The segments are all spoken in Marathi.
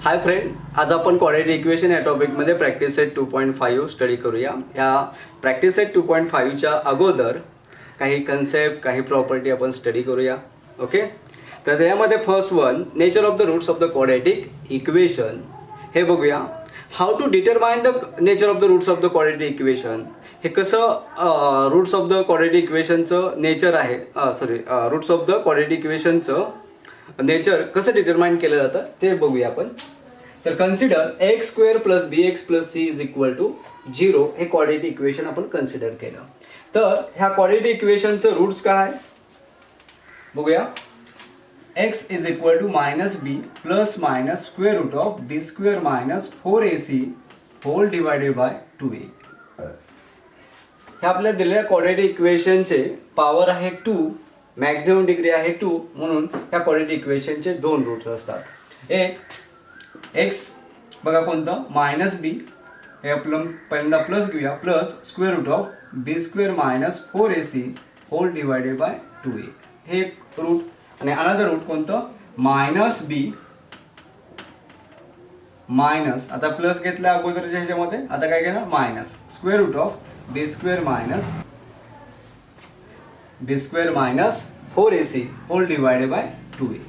हाय फ्रेंड, आज आपण क्वाड्रेटिक इक्वेशन या टॉपिकमध्ये प्रॅक्टिस सेट 2.5 स्टडी करूया. या प्रॅक्टिस सेट 2.5च्या अगोदर काही कन्सेप्ट, काही प्रॉपर्टी आपण स्टडी करूया. ओके, तर त्यामध्ये first one, nature of the roots of the quadratic equation हे बघूया. How to determine the nature of the roots of the quadratic equation. हे कसं रूट्स ऑफ द क्वाड्रेटिक इक्वेशनचं नेचर आहे, रूट्स ऑफ द क्वाड्रेटिक इक्वेशनचं नेचर कसं डिटरमाइन केलं जातं ते बघूया आपण. तर consider x square plus b x plus c is equal to 0 हे क्वाड्रेटिक इक्वेशन आपण कन्सिडर केलं. तर ह्या क्वाड्रेटिक इक्वेशनचं रूट्स काय बघूया. X is equal to minus b plus minus square root of b square minus 4ac whole divided by 2a. हे आपल्याला दिलेल्या क्वाड्रेटिक इक्वेशनचे पॉवर आहे 2, मॅक्झिमम डिग्री आहे 2, म्हणून ह्या क्वाड्रेटिक इक्वेशनचे दोन रूट्स असतात. एक एक्स बघा कोणतं, मायनस बी हे आपलं पहिल्यांदा प्लस घेऊया, plus square root of b square minus 4ac whole divided by 2a हे एक रूट. आणि अनदर रूट कोणतं, मायनस बी मायनस, आता प्लस घेतला अगोदरच्या ह्याच्यामध्ये, आता काय केलं minus square root of b square minus 4ac whole divided by 2a.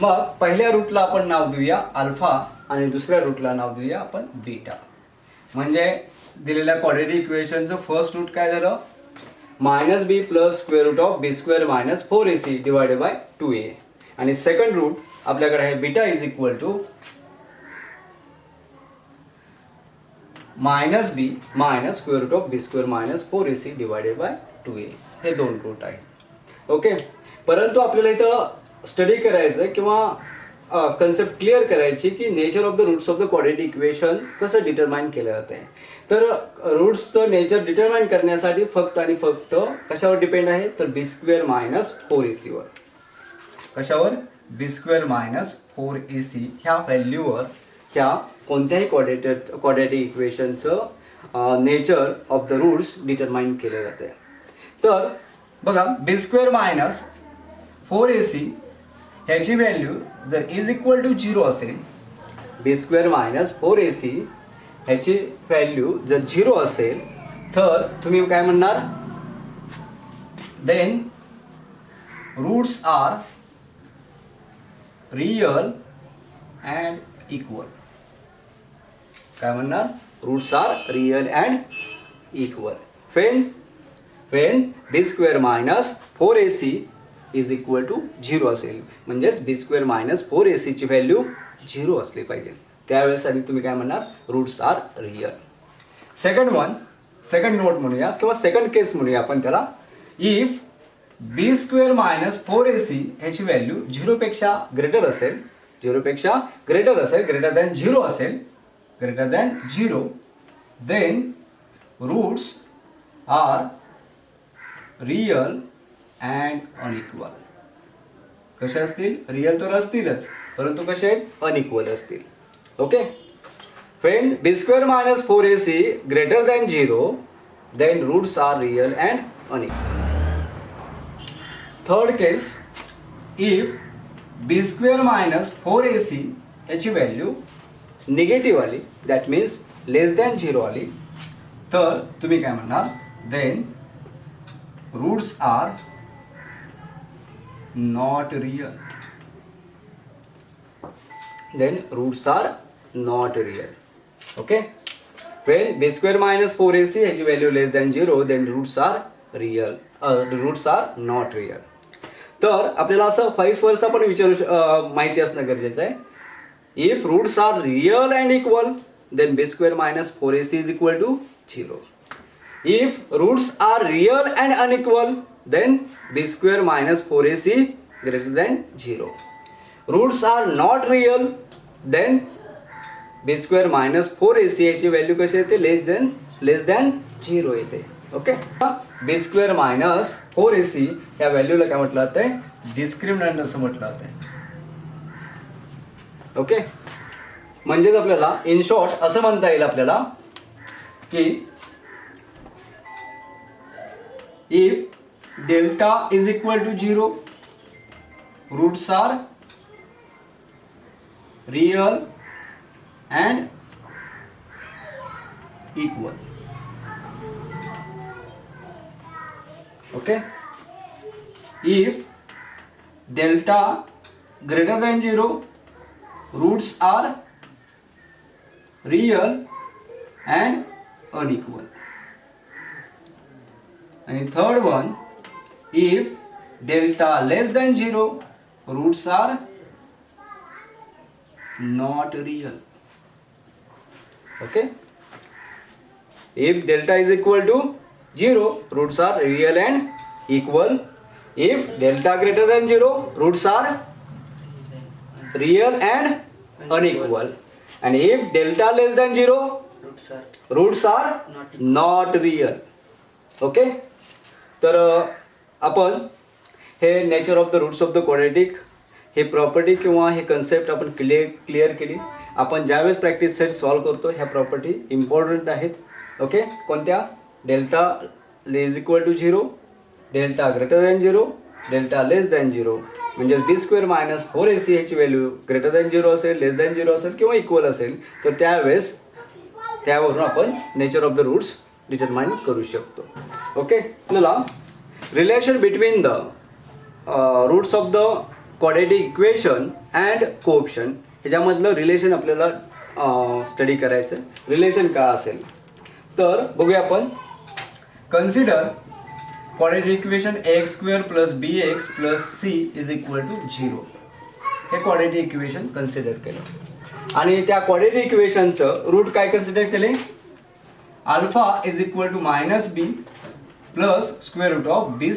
मग पहिल्या रूटला आपण नाव देऊया अल्फा आणि दुसऱ्या रूटला नाव देऊया आपण बीटा. म्हणजे दिलेल्या क्वाड्रेटिक इक्वेशनचं फर्स्ट रूट काय झालं, minus b plus square root of b square minus 4ac divided by 2a. आणि सेकंड रूट आपल्याकडे आहे beta is equal to minus b minus square root of b square minus 4ac divided by 2a. हे दोन रूट आहेत. ओके, परंतु आपल्याला इथं स्टडी करायचं किंवा कन्सेप्ट क्लिअर करायची की nature of the roots of the quadratic equation कसं डिटरमाइन केलं जाते. तर रूट्सचं नेचर डिटरमाइन करण्यासाठी फक्त आणि फक्त कशावर डिपेंड आहे, तर बी स्क्वेअर मायनस 4ac वर. कशावर, बी स्क्वेअर मायनस 4ac ह्या व्हॅल्यूवर ह्या कोणत्याही क्वाड्रेटिक इक्वेशनचं nature of the roots determine केलं जाते. तर बघा, बी स्क्वेअर मायनस 4ac ह्याची व्हॅल्यू जर इज इक्वल टू 0 असेल, बी स्क्वेअर मायनस 4ac ह्याची व्हॅल्यू जर 0 असेल, तर तुम्ही काय म्हणणार, then roots are real and equal. काय म्हणणार, roots are real and equal when b square minus 4ac is equal to 0 असेल. म्हणजेच बी स्क्वेअर मायनस 4ac ची व्हॅल्यू 0 असली पाहिजे, त्यावेळेस आणि तुम्ही काय म्हणणार, roots are real. Second note म्हणूया किंवा सेकंड केस म्हणूया आपण त्याला. If b square minus 4ac ह्याची व्हॅल्यू 0 पेक्षा ग्रेटर असेल, ग्रेटर दॅन 0 असेल, then roots are real and unequal. कसे असतील, रियल तर असतीलच, परंतु कसे आहेत, अनइक्वल असतील. Okay, when b square minus 4ac greater than 0, then roots are real and unequal. Third case, if b square minus 4ac याची व्हॅल्यू निगेटिव्ह आली, दॅट मीन्स लेस दॅन 0 आली, तर तुम्ही काय म्हणणार, then roots are not real. Then roots are not real. Okay, when b square minus 4ac ह्याची value less than 0, then roots are real, roots are not real. तर आपल्याला असं व्हाईस वर्सा पण माहिती असणं गरजेचं आहे. If roots are real and equal, then b square minus 4ac is equal to 0. If roots are real and unequal, then b square minus 4ac greater than 0. Roots are not real, then b square minus 4ac याची व्हॅल्यू कशी येते, लेस दॅन 0 येते. Okay, b square minus 4ac या व्हॅल्यूला काय म्हटलं जातंय, डिस्क्रिमिनंट असं म्हटलं जातंय. ओके, म्हणजेच आपल्याला इन शॉर्ट असं म्हणता येईल आपल्याला की if delta is equal to 0, roots are real and equal. Okay, if delta greater than 0, roots are real and unequal. And third one, if delta less than 0, roots are not real. Okay, if delta is equal to 0, roots are real and equal. If delta greater than 0, roots are real and unequal. And if delta less than 0, roots are not real. Okay, तर आपण हे nature of the roots of the quadratic हे प्रॉपर्टी किंवा हे कन्सेप्ट आपण क्लिअर केली. आपण ज्यावेळेस प्रॅक्टिस सेट सॉल्व करतो ह्या प्रॉपर्टी इम्पॉर्टंट आहेत. ओके, कोणत्या? Delta is equal to 0, delta greater than 0, delta less than 0, म्हणजे बी स्क्वेअर मायनस 4ac ह्याची व्हॅल्यू ग्रेटर दॅन 0 असेल, लेस दॅन 0 असेल किंवा इक्वल असेल, तर त्यावेळेस त्यावरून आपण nature of the roots determine करू शकतो. ओके, आपल्याला relation between the roots of the quadratic equation and cooption ह्याच्यामधलं रिलेशन आपल्याला स्टडी करायचं. रिलेशन काय असेल तर बघूया आपण. Consider quadratic equation ax² + bx + c is equal to 0. हे क्वाड्रेटिक इक्वेशन कन्सिडर केलं आणि त्या क्वाड्रेटिक इक्वेशनचं रूट काय कन्सिडर केले? Alpha is equal to -b plus square root of b² -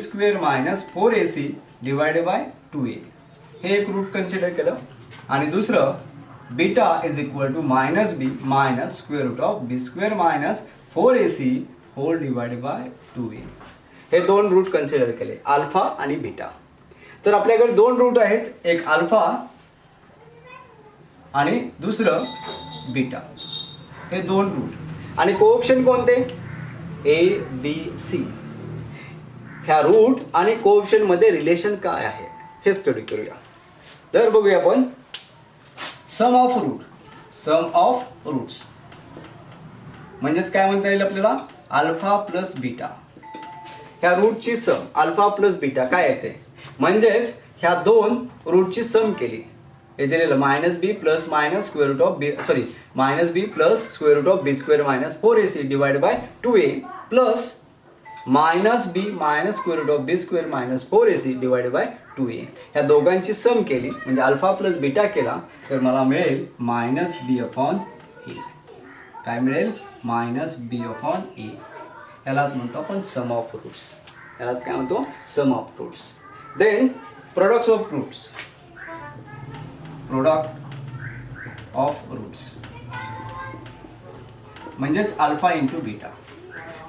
4ac divided by 2a. हे एक रूट कन्सिडर केलं. आणि दुसरं beta is equal to -b minus square root of b² - 4ac whole divided by 2a. हे दोन रूट कन्सिडर केले, अल्फा आणि बीटा. तर आपल्याकडे दोन रूट आहेत, एक अल्फा आणि दुसरं बीटा. हे दोन रूट आणि कोऑप्शन कोणते? A B C. ह्या रूट आणि कोऑप्शन मध्ये रिलेशन काय आहे हे स्टडी करूया. तर बघूया आपण सम ऑफ रूट्स म्हणजेच काय म्हणता येईल आपल्याला? Alpha plus beta. ह्या रूटची सम अल्फा प्लस बीटा काय येते? म्हणजेच ह्या दोन रूटची सम केली. हे दिलेलं -b plus minus square root of b -b plus square root of b² - 4ac divided by 2a plus -b minus square root of b² - 4ac divided by 2a. ह्या दोघांची सम केली म्हणजे अल्फा प्लस बीटा केला तर मला मिळेल -b/a. काय मिळेल? -b/a. यालाच म्हणतो आपण सम ऑफ रूट्स. यालाच काय म्हणतो? Sum of roots. Then product of roots म्हणजेच अल्फा इंटू बीटा.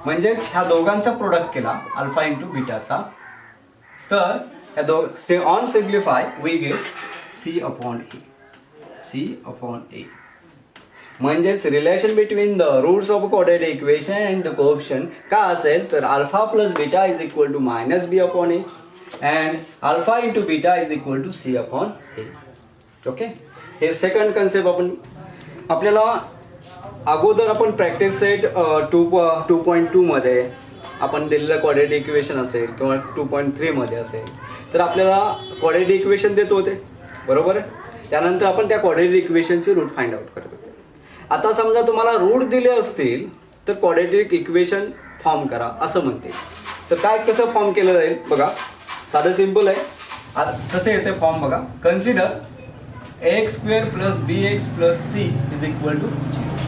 म्हणजेच ह्या दोघांचा प्रोडक्ट केला अल्फा इंटू बीटाचा तर ह्या on simplify we get c/a. म्हणजेच relation between the roots of quadratic equation and the coefficient काय असेल तर alpha plus beta is equal to -b/a and alpha into beta is equal to c/a. Okay, हे सेकंड कन्सेप्ट आपल्याला अगोदर आपण प्रॅक्टिस सेट 2.2 मध्ये आपण दिलेलं क्वाड्रेटिक इक्वेशन असेल किंवा 2.3 मध्ये असेल तर आपल्याला क्वाड्रेटिक इक्वेशन देत होते, बरोबर. त्यानंतर आपण त्या क्वाड्रेटिक इक्वेशनचे रूट फाइंड आउट करत होते. आता समजा तुम्हाला रूट दिले असतील तर क्वाड्रेटिक इक्वेशन फॉर्म करा असं म्हणते. तर काय कसं फॉर्म केलं जाईल बघा. साधं सिंपल आहे. कसं येते फॉर्म बघा. Consider ax² + bx + c is equal to 0.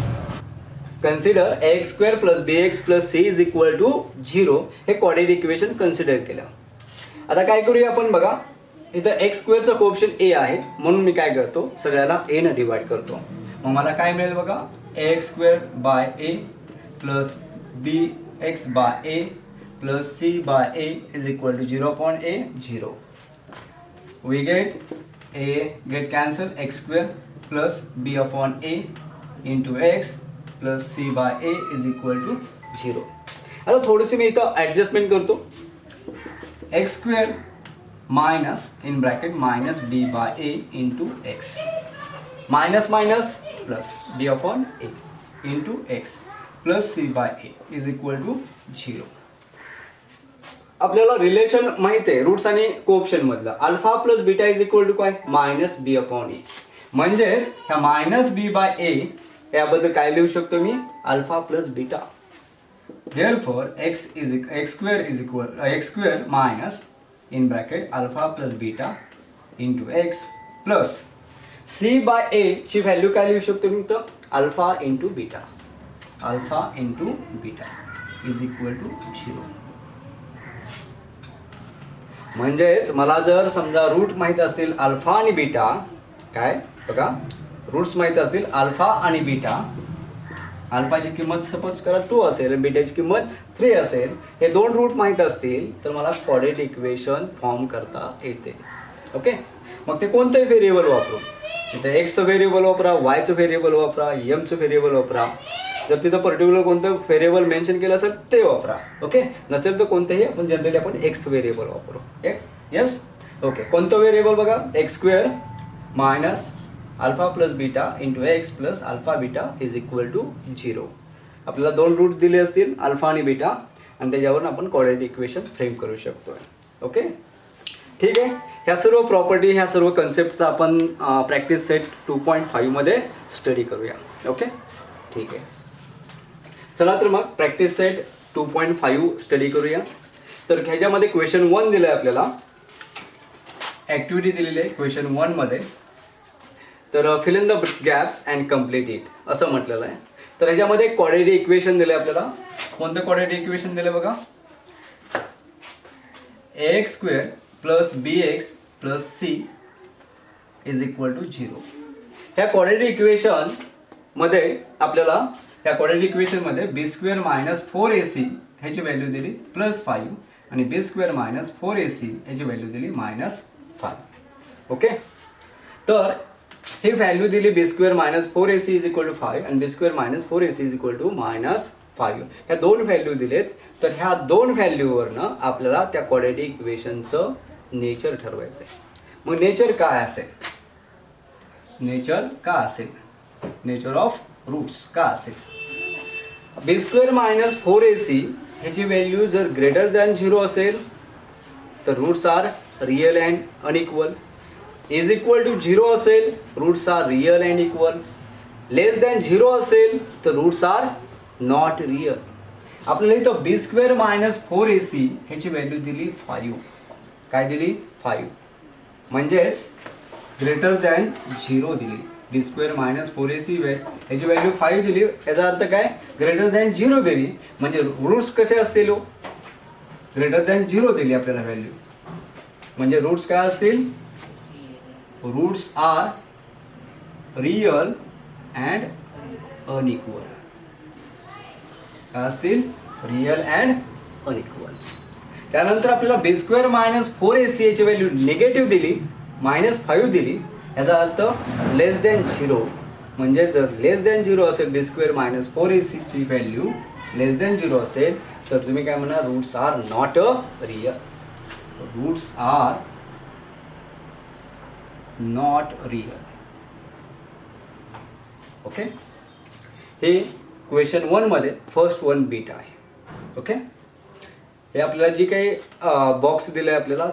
Consider ax² + bx + c is equal to 0. हे क्वाड्रेटिक इक्वेशन कन्सिडर केलं. आता काय करूया आपण बघा. इथं x² चा कोऑप्शन a आहे म्हणून मी काय करतो सगळ्याला a ने डिवाइड करतो. मग मला काय मिळेल बघा. ax² by a plus bx by a plus c by a is equal to 0.a 0. We get a get cancel x² plus b/a into x plus c by a is equal to 0. आता थोडीशी मी इथं ॲडजस्टमेंट करतो. x² minus in bracket -b by a into x. Minus minus plus b upon a into x plus c by a is equal to 0. आपल्याला रिलेशन माहिती आहे रूट्स आणि कोऑप्शन मधलं. Alpha plus beta is equal to काय मायनस बी अपॉन ए. म्हणजेच ह्या मायनस बी बाय ए याबद्दल काय लिहू शकतो मी alpha plus beta. Therefore x square minus in bracket alpha plus beta into x plus c by a ची व्हॅल्यू काय लिहू शकतो मी तर alpha into beta is equal to 0. म्हणजेच मला जर समजा रूट माहित असतील अल्फा आणि बीटा काय बघा रूट्स माहित असतील अल्फा आणि बीटा. अल्फाची किंमत सपोज करा 2 असेल बीटाची किंमत 3 असेल. हे दोन रूट माहीत असतील तर मला क्वाड्रेटिक इक्वेशन फॉर्म करता येते. ओके मग ते कोणतंही व्हेरिएबल वापरू. इथं एक्सचं व्हेरिएबल वापरा वायचं व्हेरिएबल वापरा एमचं व्हेरिएबल वापरा. जर तिथं पर्टिक्युलर कोणतं व्हेरिएबल मेन्शन केलं असेल ते वापरा. ओके नसेल तर कोणतेही आपण जनरली आपण एक्स व्हेरिएबल वापरू. यस ओके कोणतं व्हेरिएबल बघा x square minus alpha plus beta into x plus alpha beta is equal to 0. आपल्याला दोन रूट दिले असतील अल्फा आणि बीटा आणि त्याच्यावरून आपण क्वाड्रेटिक इक्वेशन फ्रेम करू शकतो. ओके ठीक आहे. ह्या सर्व प्रॉपर्टी ह्या सर्व कन्सेप्टचा आपण प्रॅक्टिस सेट 2.5 मध्ये स्टडी करूया. ओके ठीक आहे चला तर मग प्रॅक्टिस सेट 2.5 स्टडी करूया. तर ह्याच्यामध्ये क्वेश्चन 1 दिलं आहे आपल्याला ॲक्टिव्हिटी दिलेली आहे क्वेश्चन 1 मध्ये. तर fill in the gaps and complete it असं म्हटलेलं आहे. तर ह्याच्यामध्ये क्वाड्रेटिक इक्वेशन दिलं आहे आपल्याला. कोणतं क्वाड्रेटिक इक्वेशन दिलं बघा x square plus b x plus c is equal to 0. ह्या क्वाड्रेटिक इक्वेशन मध्ये आपल्याला ह्या क्वाड्रेटिक इक्वेशनमध्ये बी स्क्वेअर मायनस 4ac ह्याची व्हॅल्यू दिली प्लस 5 आणि बी स्क्वेअर मायनस 4ac ह्याची व्हॅल्यू दिली मायनस 5. ओके तर ही व्हॅल्यू दिली b square minus 4ac is equal to 5 आणि b square minus 4ac is equal to minus 5. ह्या दोन व्हॅल्यू दिलेत. तर ह्या दोन व्हॅल्यूवरनं आपल्याला त्या क्वाड्रेटिक इक्वेशनचं नेचर ठरवायचं आहे. मग नेचर काय असेल नेचर ऑफ रूट्स का असेल. बी स्क्वेअर मायनस 4ac ह्याची व्हॅल्यू जर ग्रेटर दॅन 0 असेल तर roots are real and unequal. Is equal to 0 असेल roots are real and equal. Less than 0 असेल तर रूट्स आर नॉट रिअल. आपल्याला इथं बी स्क्वेअर मायनस 4ac ह्याची व्हॅल्यू दिली 5. काय दिली 5 म्हणजेच ग्रेटर दॅन 0 दिली. बी स्क्वेअर मायनस 4ac ह्याची व्हॅल्यू 5 दिली. याचा अर्थ काय ग्रेटर दॅन 0 दिली म्हणजे रूट्स कसे असतील ग्रेटर दॅन 0 दिली आपल्याला व्हॅल्यू म्हणजे रूट्स काय असतील roots are real and unequal. काय असतील रिअल अँड अनइक्वल. त्यानंतर आपल्याला बी स्क्वेअर मायनस 4ac याची व्हॅल्यू निगेटिव्ह दिली -5 दिली. याचा अर्थ लेस दॅन 0 म्हणजे जर लेस दॅन 0 असेल बी स्क्वेअर मायनस 4ac ची व्हॅल्यू लेस दॅन 0 असेल तर तुम्ही काय म्हणा roots are not a real. Roots are not real. Okay हे क्वेश्चन 1 मध्ये फर्स्ट वन बीट आहे. ओके हे आपल्याला जी काही बॉक्स दिला आहे आपल्याला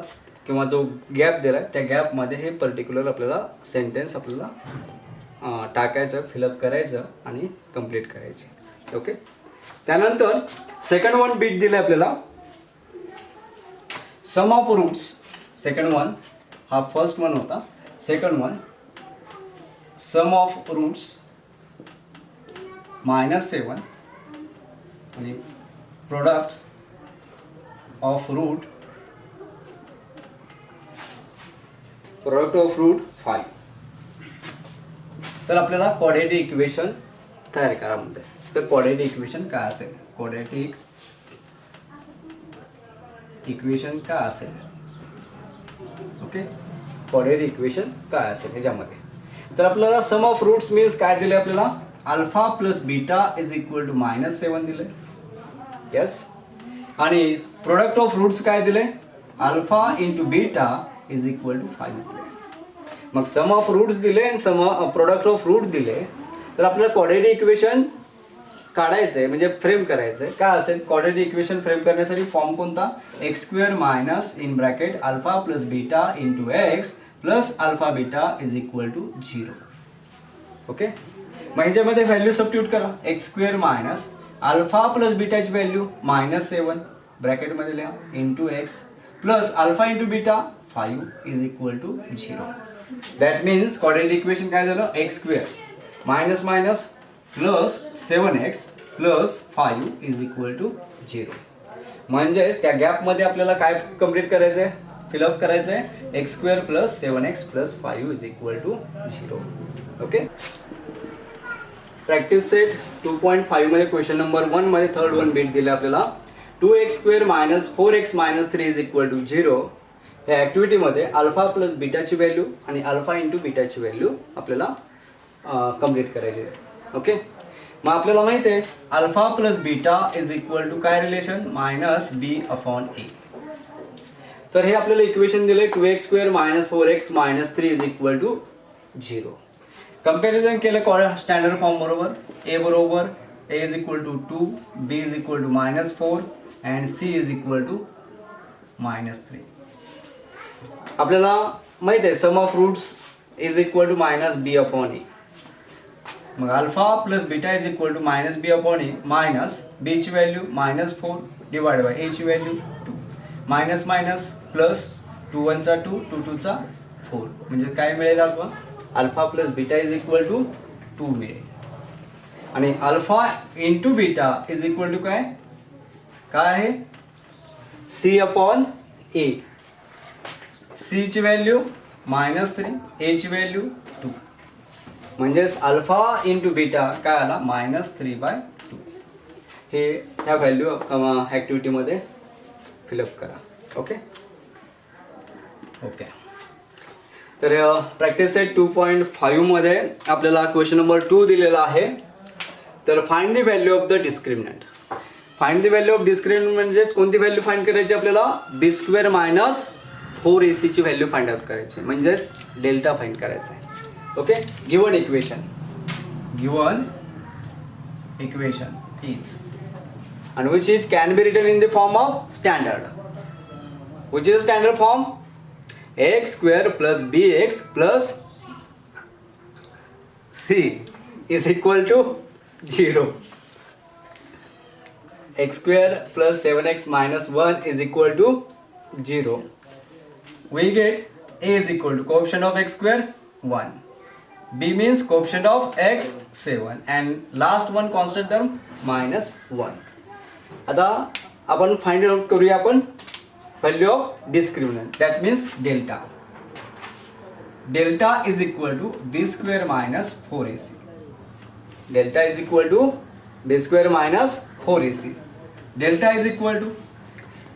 किंवा तो गॅप दिला आहे त्या गॅपमध्ये हे पर्टिक्युलर आपल्याला सेंटेन्स आपल्याला टाकायचं फिलअप करायचं आणि कंप्लीट करायचे. ओके त्यानंतर सेकंड वन बीट दिलं आहे आपल्याला sum of roots. Second one हा फर्स्ट वन होता. Second one sum of roots -7 आणि products of root product of root 5. तर आपल्याला क्वाड्रेटिक इक्वेशन तयार करा म्हणते. तर क्वाड्रेटिक इक्वेशन काय असेल क्वाड्रेटिक इक्वेशन काय असेल. ओके क्वाड्रेटिक इक्वेशन काय असेल ह्याच्यामध्ये. तर आपल्याला सम ऑफ रूट्स मीन्स काय दिले आपल्याला alpha plus beta is equal to -7 दिले. यस आणि प्रोडक्ट ऑफ रूट्स काय दिले alpha into beta is equal to 5 दिले. मग सम ऑफ रूट्स दिले आणि सम प्रोडक्ट ऑफ रूट दिले तर आपल्याला क्वाड्रेटिक इक्वेशन काढायचं आहे, म्हणजे फ्रेम करायचं आहे. काय असेल क्वाड्रेटिक इक्वेशन फ्रेम करण्यासाठी फॉर्म कोणता, x square minus in bracket alpha plus beta into x plus alpha beta is equal to 0. Okay, मग ह्याच्यामध्ये व्हॅल्यू सबस्टिट्यूट करा. X square minus alpha plus बीटाची व्हॅल्यू -7 ब्रॅकेटमध्ये लिहा into x plus alpha into beta 5 is equal to 0. That means quadratic equation काय झालं, x square minus minus plus 7x plus 5 is equal to 0. म्हणजेच त्या गॅपमध्ये आपल्याला काय कम्प्लीट करायचं आहे, फिलअप करायचं आहे, x square plus 7x plus 5 is equal to 0. Okay, practice set 2.5 मध्ये क्वेश्चन नंबर 1 मध्ये थर्ड वन बीट दिले आपल्याला. 2x square minus 4x minus 3 is equal to 0. या ॲक्टिव्हिटीमध्ये अल्फा प्लस बीटाची व्हॅल्यू आणि अल्फा इंटू बीटाची व्हॅल्यू आपल्याला कम्प्लीट करायची आहे. ओके, मग आपल्याला माहिती आहे alpha plus beta is equal to काय रिलेशन, -b/a. तर हे आपल्याला इक्वेशन दिले 2x square minus 4x minus 3 is equal to 0. Comparison केलं स्टँडर्ड फॉर्म बरोबर. a बरोबर a is equal to 2, b is equal to -4 and c is equal to -3. आपल्याला माहिती आहे sum of roots is equal to -b/a. मग alpha plus beta is equal to -b/a minus b ची व्हॅल्यू -4 डिवाइड बाय a ची व्हॅल्यू 2 मायनस मायनस प्लस 2 1 चा 2 2 2 चा 4. म्हणजे काय मिळेल आपला alpha plus beta is equal to 2 मिळेल. आणि alpha into beta is equal to काय आहे c/a. c ची व्हॅल्यू -3, a ची व्हॅल्यू 2. म्हणजेच अल्फा इंटू बीटा काय आला -3/2. हे ह्या व्हॅल्यू ॲक्टिव्हिटीमध्ये फिलअप करा. ओके ओके, तर प्रॅक्टिस सेट 2.5 मध्ये आपल्याला क्वेश्चन नंबर 2 दिलेला आहे. तर find the value of the discriminant. Find the value of discriminant म्हणजेच कोणती व्हॅल्यू फाइंड करायची आपल्याला, b स्क्वेअर मायनस 4ac ची व्हॅल्यू फाइंड आउट करायची, म्हणजेच डेल्टा फाइंड करायचा आहे. Okay, given equation is, and which is can be written in the form of standard. Which is the standard form? X square plus bx plus c is equal to 0. X square plus 7x minus 1 is equal to 0. We get a is equal to coefficient of x square 1. b means coefficient of x 7 and last one constant term -1. आता आपण फाइंड आउट करूया आपण value of discriminant. That means delta. Delta is equal to b square minus 4ac. Delta is equal to b square minus 4ac. Delta is equal to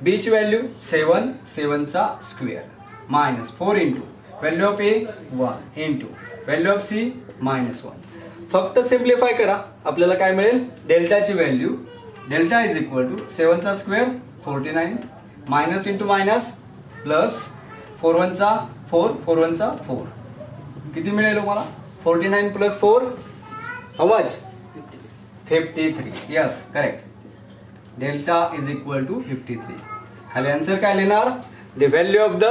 b ची व्हॅल्यू 7 चा square minus 4 into value of a 1 into value of c -1. फक्त सिम्प्लिफाय करा, आपल्याला काय मिळेल, डेल्टाची value delta is equal to 7 चा square 49 minus into minus plus 4 1 चा 4 4 1 चा 4. किती मिळेल तुम्हाला, 49 plus 4 how much, 53. Yes correct, delta is equal to 53. खाली आन्सर काय लिहिणार, the value of the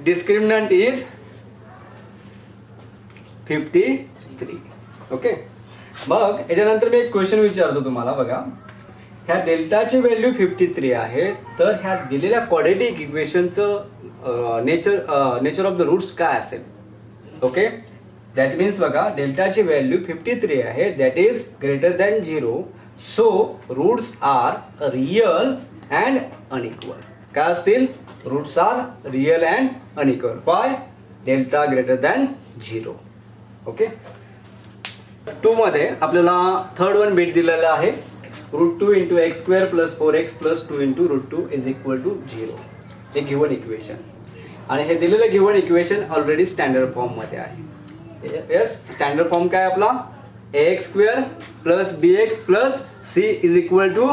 discriminant is 53. Okay, मग याच्यानंतर मी एक क्वेश्चन विचारतो तुम्हाला. बघा, ह्या डेल्टाची व्हॅल्यू 53 आहे, तर ह्या दिलेल्या क्वाड्रेटिक इक्वेशनचं नेचर ऑफ द रूट्स काय असेल. ओके, दॅट मीन्स बघा डेल्टाची व्हॅल्यू 53 आहे, that is greater than 0. So roots are real and unequal. काय असतील, roots are real and unequal by delta greater than 0. Okay, 2 मध्ये आपल्याला थर्ड वन बीट दिलेला आहे, √2 into x square plus 4x plus 2 into √2 is equal to 0. हे गिव्हन इक्वेशन, आणि हे दिलेलं गिव्हन इक्वेशन ऑलरेडी स्टँडर्ड फॉर्ममध्ये आहे. येस, स्टँडर्ड फॉर्म काय आपला, ax square plus bx plus c is equal to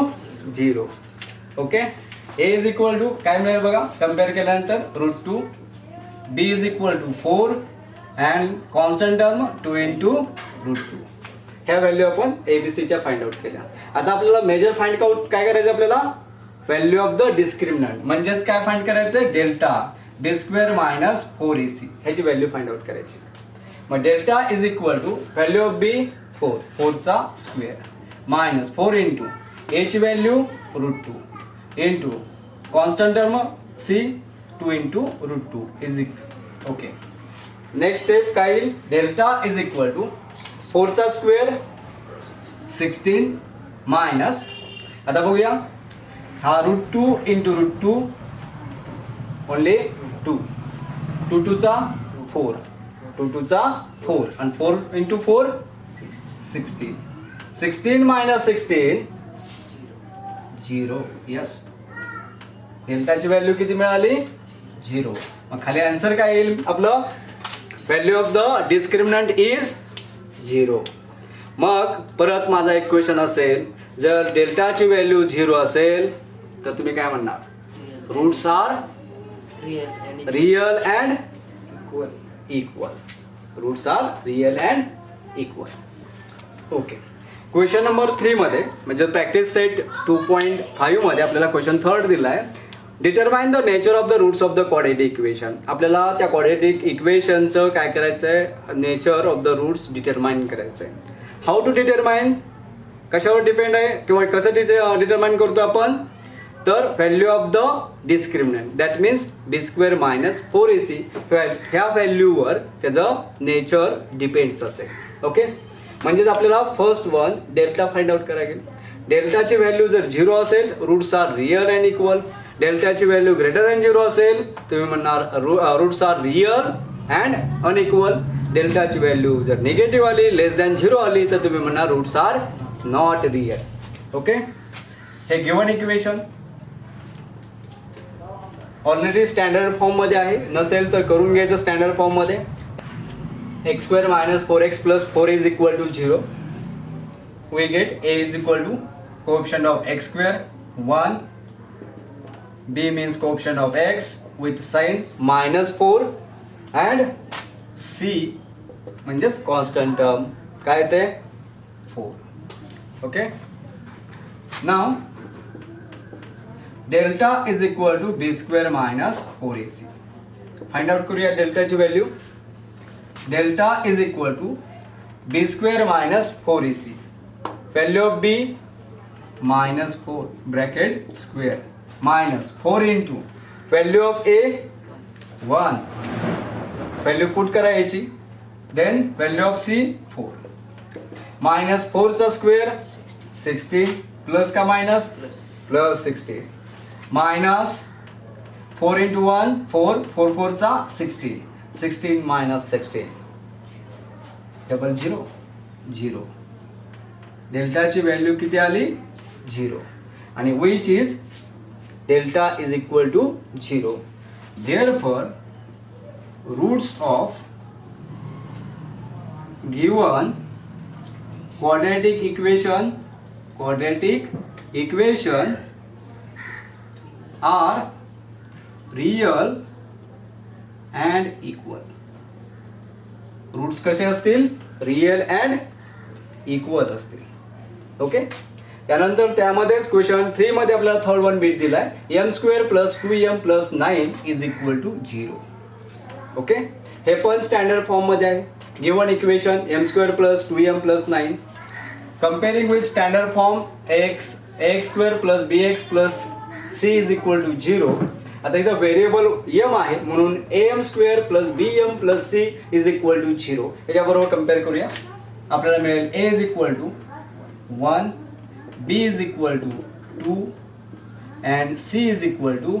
0. Okay, a is equal to काय मिळेल बघा, कम्पेअर केल्यानंतर √2, b is equal to 4 and constant term 2 into √2. ह्या व्हॅल्यू आपण ABCच्या फाइंड आउट केल्या. आता आपल्याला मेजर फाइंड आउट काय करायचं आपल्याला, व्हॅल्यू ऑफ द डिस्क्रिमिनंट म्हणजेच काय फाइंड करायचं, डेल्टा B² मायनस 4AC ह्याची व्हॅल्यू फाइंड आउट करायची. मग delta is equal to value of B 4चा स्क्वेअर मायनस 4 इंटू एची value √2 into constant term C 2 into √2 is equal. Okay, next step काय येईल, डेल्टा इज इक्वल टू 4चा स्क्वेअर 16 मायनस, आता बघूया हा √2 इंटू √2 ओनली 2 2 2चा 4 2 2चा 4 आणि 4 इंटू 4 16 16 मायनस 16 0. यस, डेल्टाची व्हॅल्यू किती मिळाली, 0. मग खाली आन्सर काय येईल आपलं, value of the discriminant is 0. मग परत माझा एक क्वेश्चन असेल, जर डेल्टाची व्हॅल्यू 0 असेल तर तुम्ही काय म्हणणार, roots are real and equal. Roots are real and equal. Okay, question number 3 मध्ये म्हणजे प्रॅक्टिस सेट 2.5 मध्ये आपल्याला क्वेश्चन थर्ड दिला आहे, determine the nature of the roots of the quadratic equation. आपल्याला त्या क्वाड्रेटिक इक्वेशनचं काय करायचं आहे, nature of the roots determine करायचं आहे. हाऊ टू डिटरमाइन, कशावर डिपेंड आहे किंवा कसं डिटरमाइन करतो आपण, तर value of the discriminant that means B² minus 4AC ह्या व्हॅल्यूवर त्याचं नेचर डिपेंड्स असेल. ओके, म्हणजेच आपल्याला first one delta find out करायला. डेल्टाची व्हॅल्यू जर 0 असेल, roots are real and equal. डेल्टाची व्हॅल्यू ग्रेटर दॅन 0 असेल, तुम्ही म्हणणार roots are real and unequal. डेल्टाची व्हॅल्यू जर निगेटिव्ह आली, लेस दॅन 0 आली, तर तुम्ही म्हणणार roots are not real. Okay, हे given equation already standard form मध्ये आहे, नसेल तर करून घ्यायचं स्टँडर्ड फॉर्म मध्ये. x² minus 4x plus 4 is equal to 0. We get a is equal to coefficient of x², 1. B means coefficient of x with sign -4 and C म्हणजेच constant term काय ते 4. Okay. Now delta is equal to B² minus 4AC. Find out करूया डेल्टाची value. Delta is equal to B² minus 4AC. Value of B -4 bracket square minus 4 into value of A 1, value put करायची, then value of C 4 minus 4चा स्क्वेअर 16 प्लस का मायनस प्लस 16 मायनस 4 इंटू 1 4 4 4चा 16 16 मायनस 16 डबल 0 0. डेल्टाची व्हॅल्यू किती आली, 0. आणि which is delta is equal to 0. Therefore roots of given quadratic equation are real and equal. Roots कसे असतील, रियल अँड इक्वल असतील. ओके, त्यानंतर त्यामध्येच क्वेश्चन 3 मध्ये आपल्याला थर्ड वन बीट दिलाय, m² plus 2m plus 9 is equal to 0. Okay, हे पण स्टँडर्ड फॉर्म मध्ये आहे. Given equation m² plus 2m plus 9 comparing with standard form ax² plus bx plus c is equal to 0. आता इथं व्हेरिएबल m आहे म्हणून am² plus bm plus c is equal to 0. याच्याबरोबर कम्पेअर करूया. आपल्याला मिळेल a is equal to 1, b is equal to 2 and c is equal to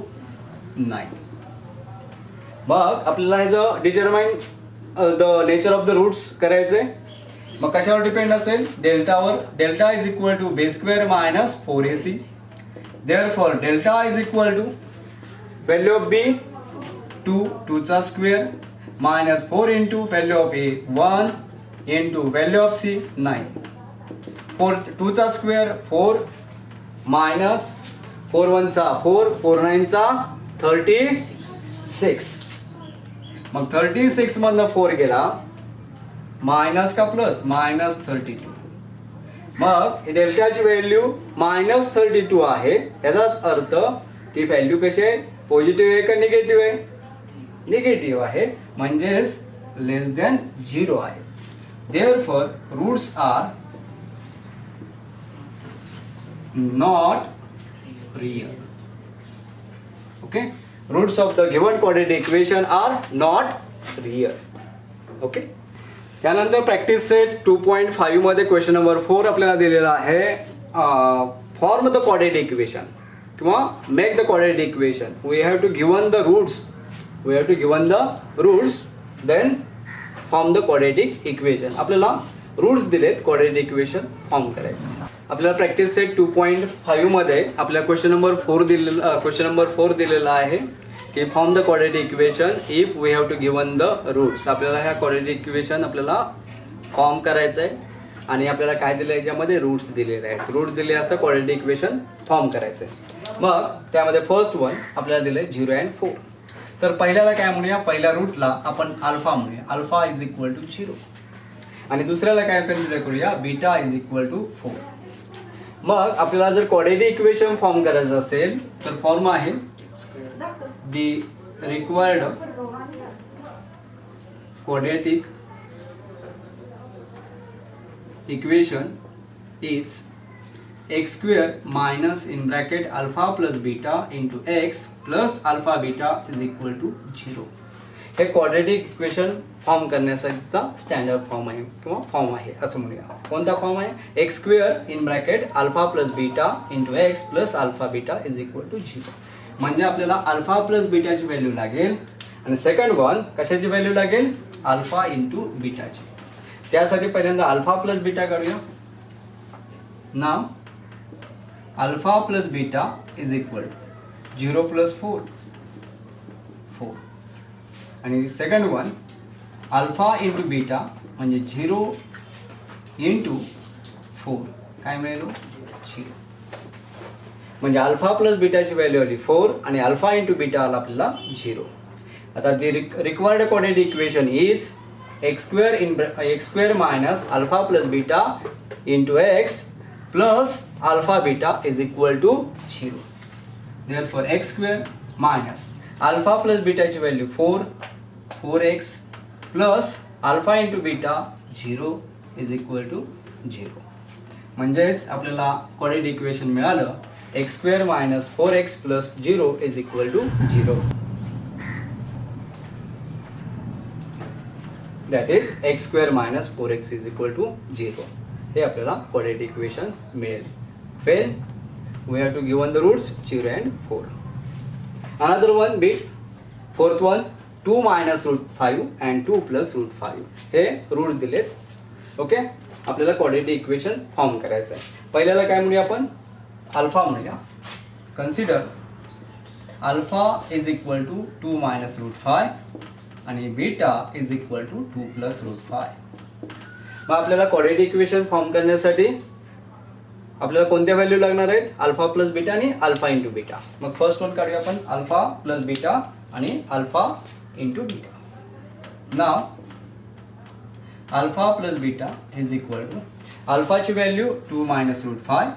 9. मग आपल्याला ह्याचं determine the nature of the roots करायचे. मग कशावर डिपेंड असेल, डेल्टावर. Delta is equal to B² minus 4AC. Therefore delta is equal to value of B 2 2चा square minus 4 into value of A 1 into value of C 9. 4 2चा स्क्वेअर 4 मायनस 4 1चा 4 4 9चा 36. मग 36 मधनं 4 गेला मायनस का प्लस मायनस 32. मग डेल्टाची व्हॅल्यू -32 आहे. याचाच अर्थ ती व्हॅल्यू कशी आहे, पॉझिटिव्ह आहे का निगेटिव्ह आहे, निगेटिव्ह आहे, म्हणजेच लेस दॅन 0 आहे. Therefore roots are not real. Okay, roots of the given quadratic equation are not real. Okay, त्यानंतर प्रॅक्टिस सेट 2.5 मध्ये क्वेश्चन नंबर 4 आपल्याला दिलेला आहे. फॉर्म द quadratic इक्वेशन किंवा make the quadratic equation. We have to given the roots, then form the quadratic equation. आपल्याला रूट्स दिलेत, quadratic इक्वेशन फॉर्म करायचं. आपल्याला प्रॅक्टिस सेट 2.5 मध्ये आपल्या क्वेश्चन नंबर 4 दिलेला आहे की form the quadratic equation if we have to given the roots. आपल्याला ह्या quadratic इक्वेशन आपल्याला फॉर्म करायचं आहे आणि आपल्याला काय दिलं आहे, याच्यामध्ये रूट्स दिलेले आहेत. रूट्स दिले असता quadratic इक्वेशन फॉर्म करायचं आहे. मग त्यामध्ये फर्स्ट वन आपल्याला दिलं आहे 0 and 4. तर पहिल्याला काय म्हणूया, पहिल्या रूटला आपण अल्फा म्हणूया, अल्फा इज इक्वल टू 0. आणि दुसऱ्याला काय कन्सिडर करूया, बीटा इज इक्वल टू 4. मग आपल्याला जर quadratic इक्वेशन फॉर्म करायचं असेल तर फॉर्म आहे दी required quadratic equation is x square minus in bracket alpha plus beta into x plus alpha beta is equal to 0. हे quadratic इक्वेशन फॉर्म करण्यासाठीचा स्टँडर्ड फॉर्म आहे किंवा फॉर्म आहे असं म्हणूया. कोणता फॉर्म आहे, x square in bracket alpha plus beta into x plus alpha beta is equal to 0. म्हणजे आपल्याला अल्फा प्लस बीटाची व्हॅल्यू लागेल आणि सेकंड वन कशाची व्हॅल्यू लागेल, अल्फा इंटू बीटाची. त्यासाठी पहिल्यांदा अल्फा प्लस बीटा काढूया. Now alpha plus beta is equal to 0 plus 4 आणि second one alpha into beta म्हणजे 0 इंटू 4 काय मिळेल, 0. म्हणजे अल्फा प्लस बीटाची व्हॅल्यू आली 4 आणि अल्फा इंटू बीटा आला आपल्याला 0. आता दी required quadratic equation is x square minus alpha plus beta into x plus alpha beta is equal to 0. Therefore x square minus alpha plus beta ची value 4x plus alpha into beta 0 is equal to 0. म्हणजेच आपल्याला quadratic इक्वेशन मिळालं x square minus 4x plus 0 is equal to 0. That is x square minus 4x is equal to 0. हे आपल्याला quadratic इक्वेशन मिळेल. Then we have to given the roots 0 and 4. Another one bit, fourth one 2 minus root 5 and 2 plus root 5. हे रूट दिलेत. ओके, आपल्याला quadratic इक्वेशन फॉर्म करायचं आहे. पहिल्याला काय म्हणूया आपण, अल्फा म्हणूया. Consider alpha is equal to 2 minus root 5 आणि beta is equal to 2 plus root 5. मग आपल्याला quadratic इक्वेशन फॉर्म करण्यासाठी आपल्याला कोणत्या व्हॅल्यू लागणार आहेत, अल्फा प्लस बीटा आणि अल्फा इंटू बीटा. मग फर्स्ट वन काढूया आपण, अल्फा प्लस बीटा आणि alpha into beta. Now alpha plus beta is equal to अल्फाची व्हॅल्यू 2 minus root 5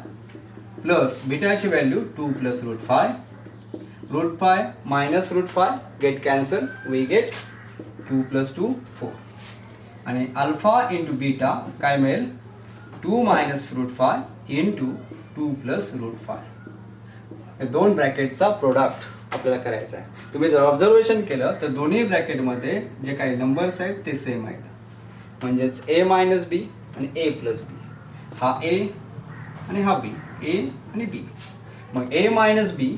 प्लस बीटाची value 2 plus root 5. root 5 minus root 5 get cancel, we get 2 plus 2 4. आणि अल्फा इंटू बीटा काय मिळेल, 2 minus root 5 into 2 plus root 5. हे दोन ब्रॅकेटचा प्रोडक्ट आपल्याला करायचा आहे. तुम्ही जर ऑब्झर्वेशन केलं तर दोन्ही ब्रॅकेटमध्ये जे काही नंबर्स आहेत ते सेम आहेत. म्हणजेच a मायनस बी आणि a प्लस बी. हा a आणि हा b, a आणि b. मग a minus b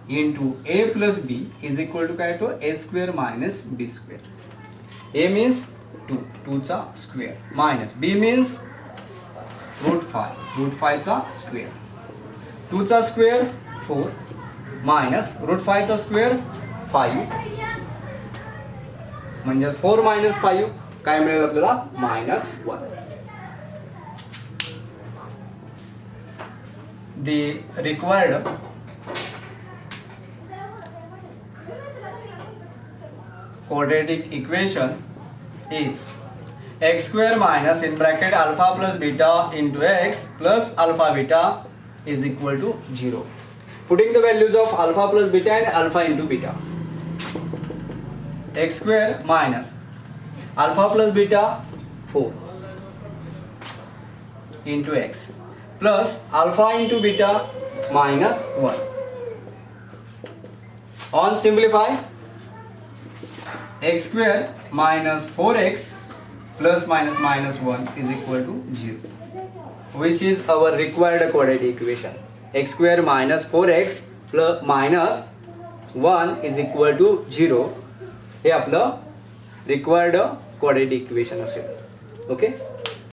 into a plus b is equal to काय येतो, a square minus b square. a means 2 चा square minus b means root 5 चा स्क्वेअर. 2 चा स्क्वेअर 4 मायनस रूट 5 चा स्क्वेअर 5 म्हणजे 4 minus 5 काय मिळेल आपल्याला, -1. The required quadratic equation is x square minus in bracket alpha plus beta into x plus alpha beta is equal to 0. Putting the values of alpha plus beta and alpha into beta. X square minus alpha plus beta 4 into x plus alpha into beta minus 1. On simplify, x square minus 4x plus minus minus 1 is equal to 0, which is our required quadratic equation. X square minus 4x plus minus 1 is equal to 0 हे आपलं रिक्वायर्ड क्वाड्रेटिक इक्वेशन असेल. ओके.